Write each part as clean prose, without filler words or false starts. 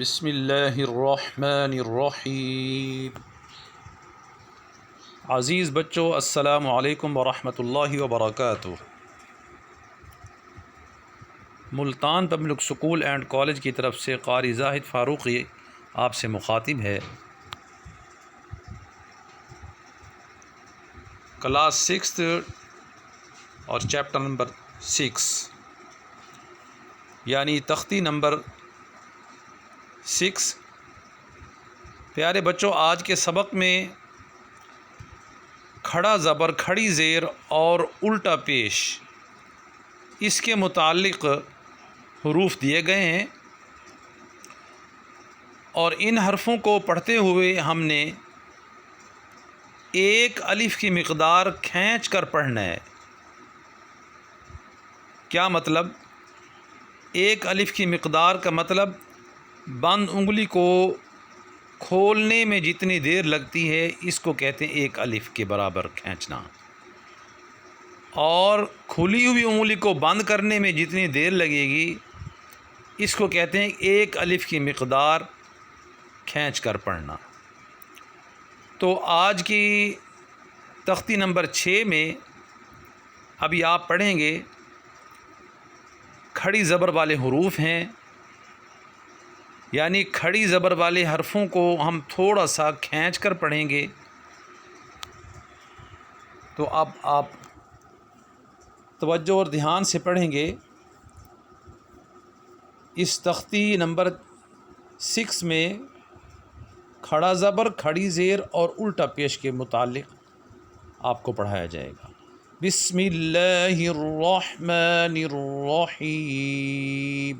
بسم اللہ الرحمن الرحیم۔ عزیز بچوں، السلام علیکم ورحمۃ اللہ وبرکاتہ۔ Multan public school and college کی طرف سے قاری زاہد فاروقی آپ سے مخاطب ہے۔ کلاس 6 اور چیپٹر نمبر 6 یعنی تختی نمبر 6۔ پیارے بچوں، آج کے سبق میں کھڑا زبر، کھڑی زیر اور الٹا پیش اس کے متعلق حروف دیے گئے ہیں، اور ان حرفوں کو پڑھتے ہوئے ہم نے ایک الف کی مقدار کھینچ کر پڑھنا ہے۔ کیا مطلب؟ ایک الف کی مقدار کا مطلب بند انگلی کو کھولنے میں جتنی دیر لگتی ہے اس کو کہتے ہیں ایک الف کے برابر کھینچنا، اور کھلی ہوئی انگلی کو بند کرنے میں جتنی دیر لگے گی اس کو کہتے ہیں ایک الف کی مقدار کھینچ کر پڑھنا۔ تو آج کی تختی نمبر 6 میں ابھی آپ پڑھیں گے کھڑی زبر والے حروف ہیں، یعنی کھڑی زبر والے حرفوں کو ہم تھوڑا سا کھینچ کر پڑھیں گے۔ تو اب آپ توجہ اور دھیان سے پڑھیں گے۔ اس تختی نمبر 6 میں کھڑا زبر، کھڑی زیر اور الٹا پیش کے متعلق آپ کو پڑھایا جائے گا۔ بسم اللہ الرحمن الرحیم۔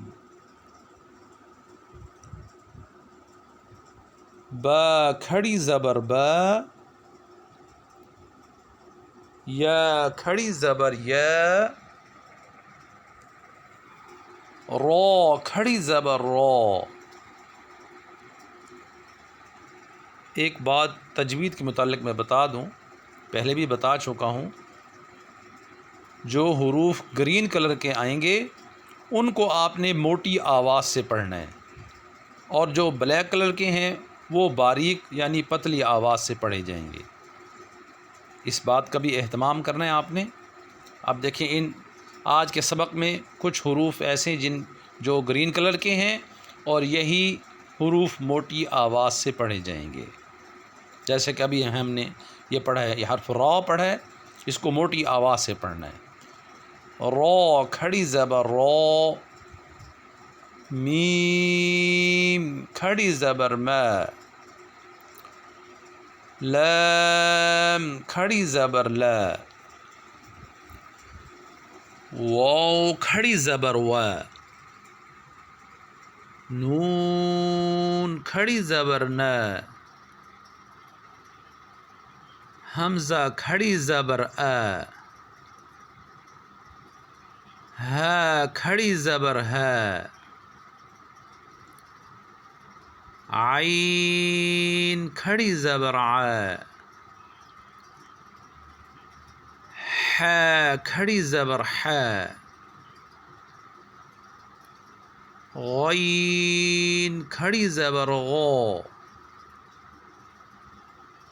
با کھڑی زبر با، یا کھڑی زبر یا، را کھڑی زبر را۔ ایک بات تجوید کے متعلق میں بتا دوں، پہلے بھی بتا چکا ہوں، جو حروف گرین کلر کے آئیں گے ان کو آپ نے موٹی آواز سے پڑھنا ہے، اور جو بلیک کلر کے ہیں وہ باریک یعنی پتلی آواز سے پڑھے جائیں گے۔ اس بات کا بھی اہتمام کرنا ہے آپ نے۔ اب دیکھیں، آج کے سبق میں کچھ حروف ایسے جو گرین کلر کے ہیں، اور یہی حروف موٹی آواز سے پڑھے جائیں گے۔ جیسے کہ ابھی ہم نے یہ پڑھا ہے، یہ حرف را پڑھا ہے، اس کو موٹی آواز سے پڑھنا ہے۔ را کھڑی زبر را، میم کھڑی زبر ما، لام کھڑی زبر لا، واو کھڑی زبر وا، نون کھڑی زبر نا، حمزہ کھڑی زبر آ، ہا کھڑی زبر ہا، عین کھڑی زبر ع، حا کھڑی زبر ح، غین کھڑی زبر غا،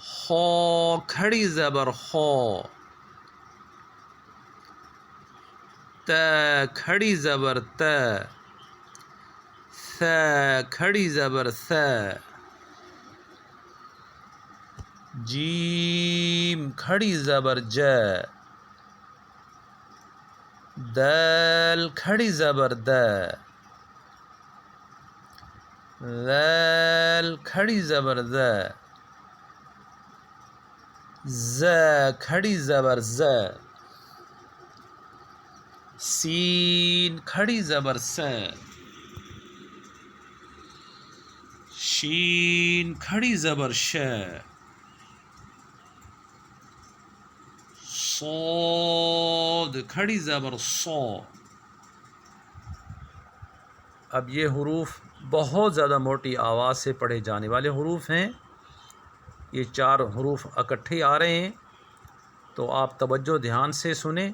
خا کھڑی زبر خا، تا کھڑی زبر تا، ثا کھڑی زبر ثا، جیم کھڑی زبر جا، دال کھڑی زبر دا، ذال کھڑی زبر ذا، زا کھڑی زبر زا، سین کھڑی زبر سا، شین کھڑی زبر شا، صاد کھڑی زبر صا۔ اب یہ حروف بہت زیادہ موٹی آواز سے پڑھے جانے والے حروف ہیں۔ یہ 4 حروف اکٹھے آ رہے ہیں، تو آپ توجہ دھیان سے سنیں،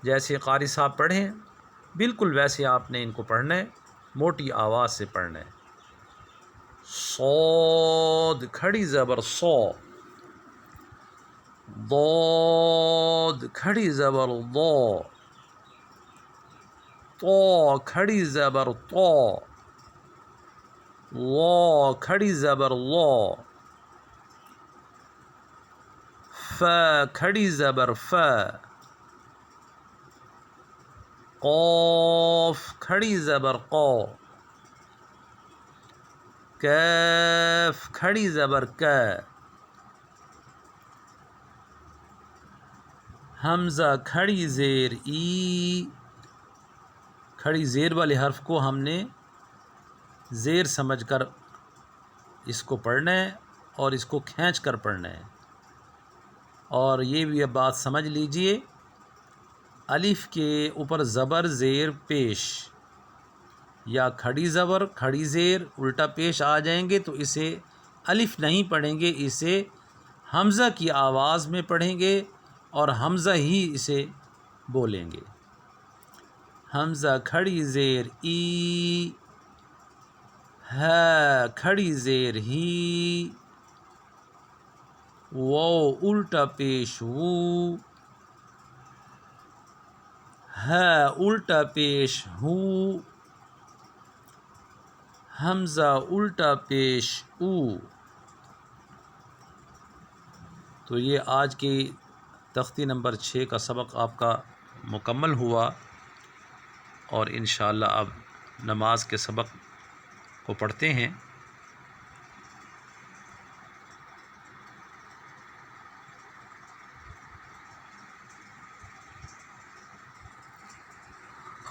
جیسے قاری صاحب پڑھیں بالکل ویسے آپ نے ان کو پڑھنا ہے، موٹی آواز سے پڑھنا ہے۔ صاد کھڑی زبر صو، ضاد کھڑی زبر ضو، طا کھڑی زبر طا، لا کھڑی زبر لا، ف کھڑی زبر ف، قاف کھڑی زبر قا، کاف کھڑی زبر کا، حمزہ کھڑی زیر ای، کھڑی زیر والے حرف کو ہم نے زیر سمجھ کر اس کو پڑھنا ہے اور اس کو کھینچ کر پڑھنا ہے۔ اور یہ بھی اب بات سمجھ لیجئے، الف کے اوپر زبر زیر پیش یا کھڑی زبر کھڑی زیر الٹا پیش آ جائیں گے تو اسے الف نہیں پڑھیں گے، اسے حمزہ کی آواز میں پڑھیں گے اور حمزہ ہی اسے بولیں گے۔ حمزہ کھڑی زیر ای، ہا کھڑی زیر ہی، واو الٹا پیش وو، ہا الٹا پیش ہو، حمزہ الٹا پیش او۔ تو یہ آج کی تختی نمبر 6 کا سبق آپ کا مکمل ہوا، اور انشاءاللہ اب نماز کے سبق کو پڑھتے ہیں۔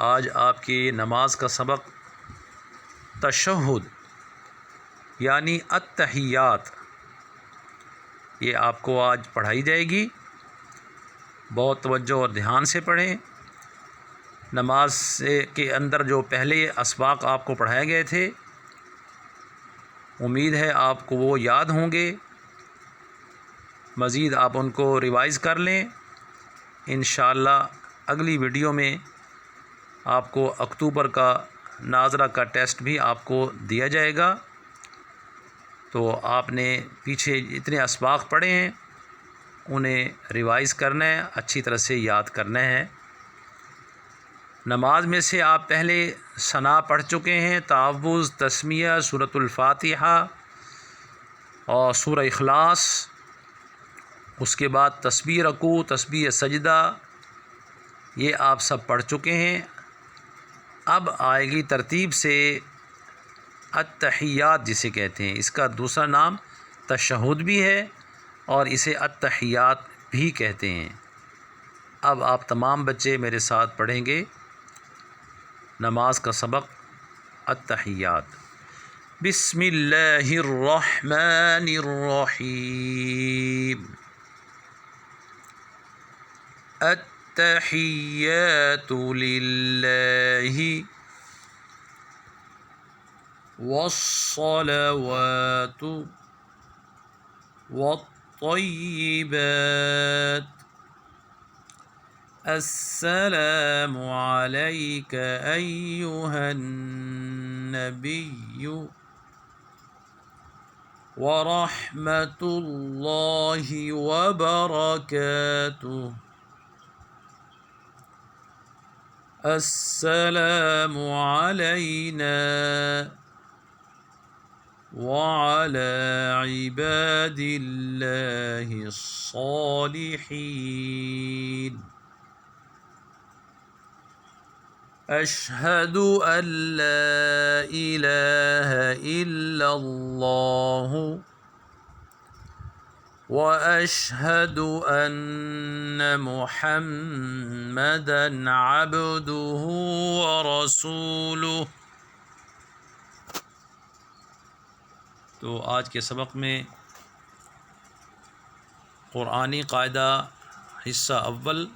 آج آپ کی نماز کا سبق تشہد یعنی التحیات، یہ آپ کو آج پڑھائی جائے گی۔ بہت توجہ اور دھیان سے پڑھیں۔ نماز کے اندر جو پہلے اسباق آپ کو پڑھائے گئے تھے، امید ہے آپ کو وہ یاد ہوں گے۔ مزید آپ ان کو ریوائز کر لیں۔ انشاءاللہ اگلی ویڈیو میں آپ کو اکتوبر کا ناظرہ کا ٹیسٹ بھی آپ کو دیا جائے گا، تو آپ نے پیچھے جتنے اسباق پڑھے ہیں انہیں ریوائز کرنا ہے، اچھی طرح سے یاد کرنا ہے۔ نماز میں سے آپ پہلے ثنا پڑھ چکے ہیں، تعوذ، تسمیہ، سورۃ الفاتحہ اور سورہ اخلاص، اس کے بعد تسبیح رکوع، تسبیح سجدہ، یہ آپ سب پڑھ چکے ہیں۔ اب آئے گی ترتیب سے التحیات جسے کہتے ہیں، اس کا دوسرا نام تشہد بھی ہے اور اسے التحیات بھی کہتے ہیں۔ اب آپ تمام بچے میرے ساتھ پڑھیں گے نماز کا سبق التحیات۔ بسم اللہ الرحمن الرحیم۔ التحیات للہ والصلوات والطیبات، السلام علیک ایہا النبی ورحمۃ اللہ وبرکاتہ، السلام علینا وعلى عباد اللہ الصالحین، اشہد ان لا الہ الا اللہ واشہد ان محمدا عبدہ ورسولہ۔ تو آج کے سبق میں قرآنی قاعدہ حصہ اول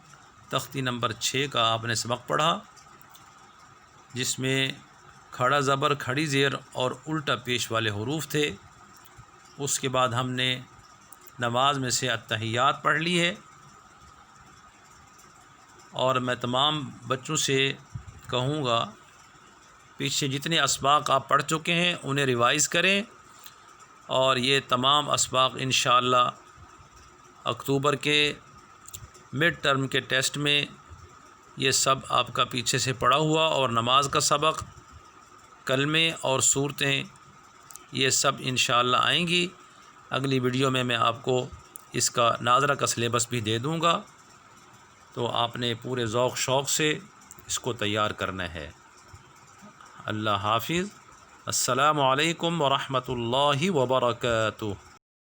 تختی نمبر 6 کا آپ نے سبق پڑھا، جس میں کھڑا زبر کھڑی زیر اور الٹا پیش والے حروف تھے۔ اس کے بعد ہم نے نماز میں سے التحیات پڑھ لی ہے، اور میں تمام بچوں سے کہوں گا پیچھے جتنے اسباق آپ پڑھ چکے ہیں انہیں ریوائز کریں اور یہ تمام اسباق انشاءاللہ اکتوبر کے مڈ ٹرم کے ٹیسٹ میں یہ سب آپ کا پیچھے سے پڑھا ہوا، اور نماز کا سبق، کلمے اور صورتیں، یہ سب انشاءاللہ آئیں گی۔ اگلی ویڈیو میں آپ کو اس کا ناظرہ کا سلیبس بھی دے دوں گا، تو آپ نے پورے ذوق شوق سے اس کو تیار کرنا ہے۔ اللہ حافظ۔ السلام علیکم ورحمۃ اللہ وبرکاتہ۔